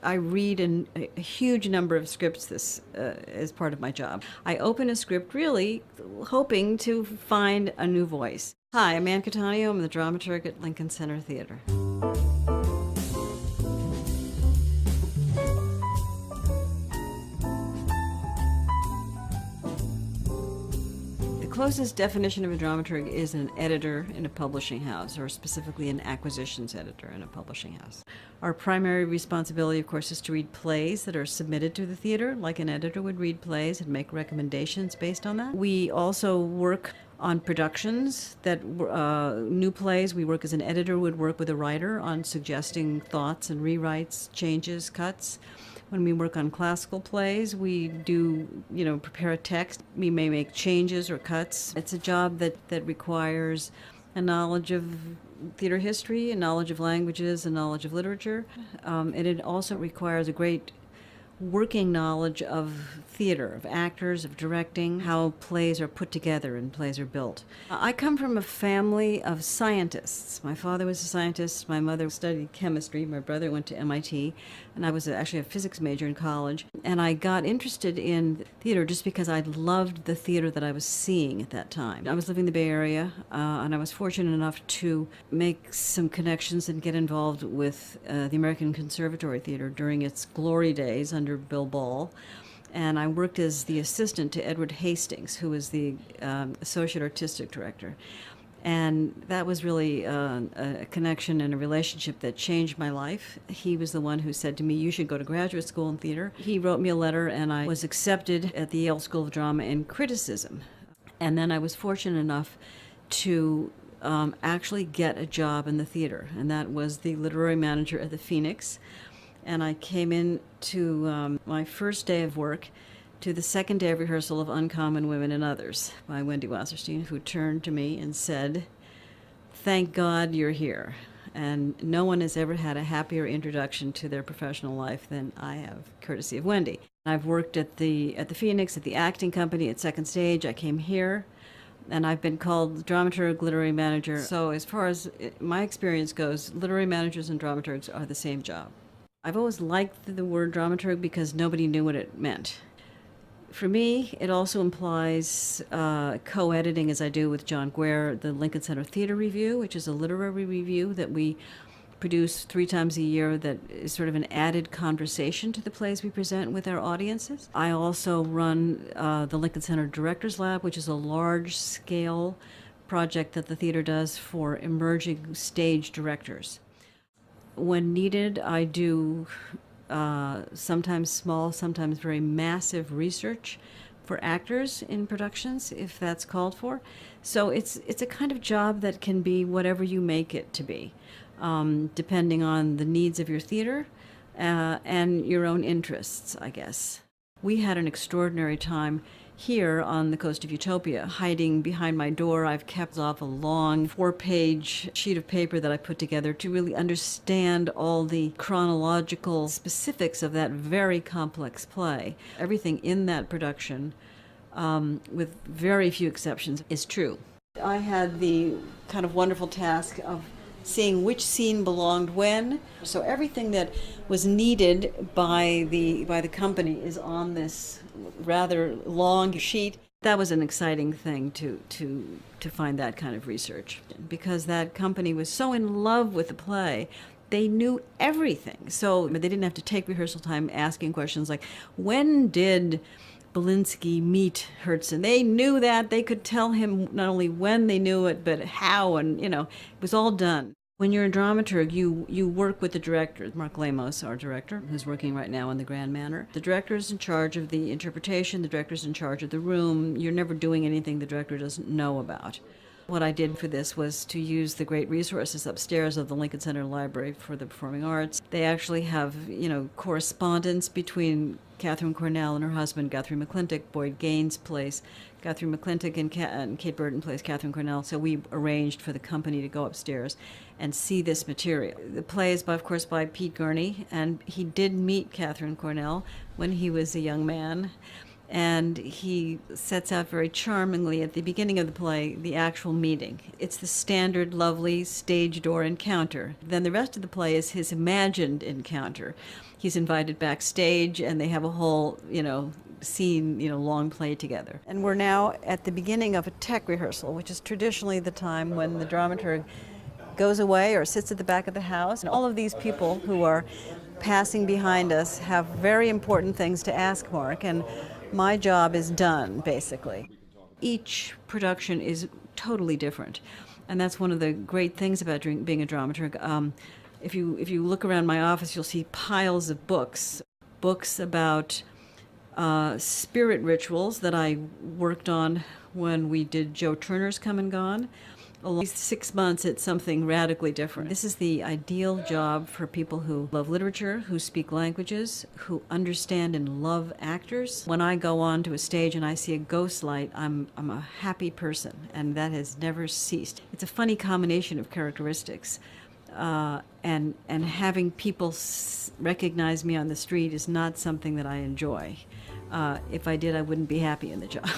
I read a huge number of scripts as part of my job. I open a script really hoping to find a new voice. Hi, I'm Ann Cattaneo. I'm the dramaturg at Lincoln Center Theater. The closest definition of a dramaturg is an editor in a publishing house, or specifically an acquisitions editor in a publishing house. Our primary responsibility, of course, is to read plays that are submitted to the theater, like an editor would read plays and make recommendations based on that. We also work on productions that new plays. We work as an editor would work with a writer on suggesting thoughts and rewrites, changes, cuts. When we work on classical plays, we do, prepare a text. We may make changes or cuts. It's a job that requires a knowledge of theater history, a knowledge of languages, a knowledge of literature. And it also requires a great working knowledge of theater, of actors, of directing, how plays are put together and plays are built. I come from a family of scientists. My father was a scientist, my mother studied chemistry, my brother went to MIT, and I was actually a physics major in college. And I got interested in theater just because I loved the theater that I was seeing at that time. I was living in the Bay Area, and I was fortunate enough to make some connections and get involved with the American Conservatory Theater during its glory days under Bill Ball. And I worked as the assistant to Edward Hastings, who was the associate artistic director. And that was really a connection and a relationship that changed my life. He was the one who said to me, you should go to graduate school in theater. He wrote me a letter, and I was accepted at the Yale School of Drama in criticism. And then I was fortunate enough to actually get a job in the theater, and that was the literary manager at the Phoenix. And I came in to my first day of work to the second day of rehearsal of Uncommon Women and Others by Wendy Wasserstein, who turned to me and said, "Thank God you're here." And no one has ever had a happier introduction to their professional life than I have, courtesy of Wendy. I've worked at the Phoenix, at the acting company, at Second Stage. I came here, and I've been called dramaturg, literary manager. So as far as my experience goes, literary managers and dramaturgs are the same job. I've always liked the word dramaturg because nobody knew what it meant. For me, it also implies co-editing, as I do with John Guare, the Lincoln Center Theater Review, which is a literary review that we produce 3 times a year that is sort of an added conversation to the plays we present with our audiences. I also run the Lincoln Center Directors Lab, which is a large-scale project that the theater does for emerging stage directors. When needed, I do sometimes small, sometimes very massive research for actors in productions, if that's called for. So it's a kind of job that can be whatever you make it to be, depending on the needs of your theater and your own interests, I guess. We had an extraordinary time here on the coast of Utopia. Hiding behind my door, I've kept off a long 4-page sheet of paper that I put together to really understand all the chronological specifics of that very complex play. Everything in that production, with very few exceptions, is true. I had the kind of wonderful task of seeing which scene belonged when. So everything that was needed by the company is on this rather long sheet. That was an exciting thing to find that kind of research, because that company was so in love with the play. They knew everything. So they didn't have to take rehearsal time asking questions like, when did Belinsky meet Herzen? They knew that. They could tell him not only when they knew it, but how, and it was all done. When you're a dramaturg, you work with the director, Mark Lamos, our director, who's working right now in the Grand Manor. The director is in charge of the interpretation, the director's in charge of the room. You're never doing anything the director doesn't know about. What I did for this was to use the great resources upstairs of the Lincoln Center Library for the Performing Arts. They actually have, correspondence between Catherine Cornell and her husband, Guthrie McClintock. Boyd Gaines plays Guthrie McClintock, and Kate Burton plays Catherine Cornell. So we arranged for the company to go upstairs and see this material. The play is, of course, by Pete Gurney, and he did meet Catherine Cornell when he was a young man. And he sets out very charmingly at the beginning of the play the actual meeting. It's the standard, lovely stage door encounter. Then the rest of the play is his imagined encounter. he's invited backstage, and they have a whole, scene, long play together. And we're now at the beginning of a tech rehearsal, which is traditionally the time when the dramaturg goes away or sits at the back of the house. And all of these people who are passing behind us have very important things to ask Mark, and my job is done, basically. Each production is totally different, and that's one of the great things about being a dramaturg. If you look around my office, you'll see piles of books about spirit rituals that I worked on when we did Joe Turner's Come and Gone. Along 6 months, it's something radically different. This is the ideal job for people who love literature, who speak languages, who understand and love actors. When I go on to a stage and I see a ghost light, I'm a happy person, and that has never ceased. It's a funny combination of characteristics. And having people recognize me on the street is not something that I enjoy. If I did, I wouldn't be happy in the job.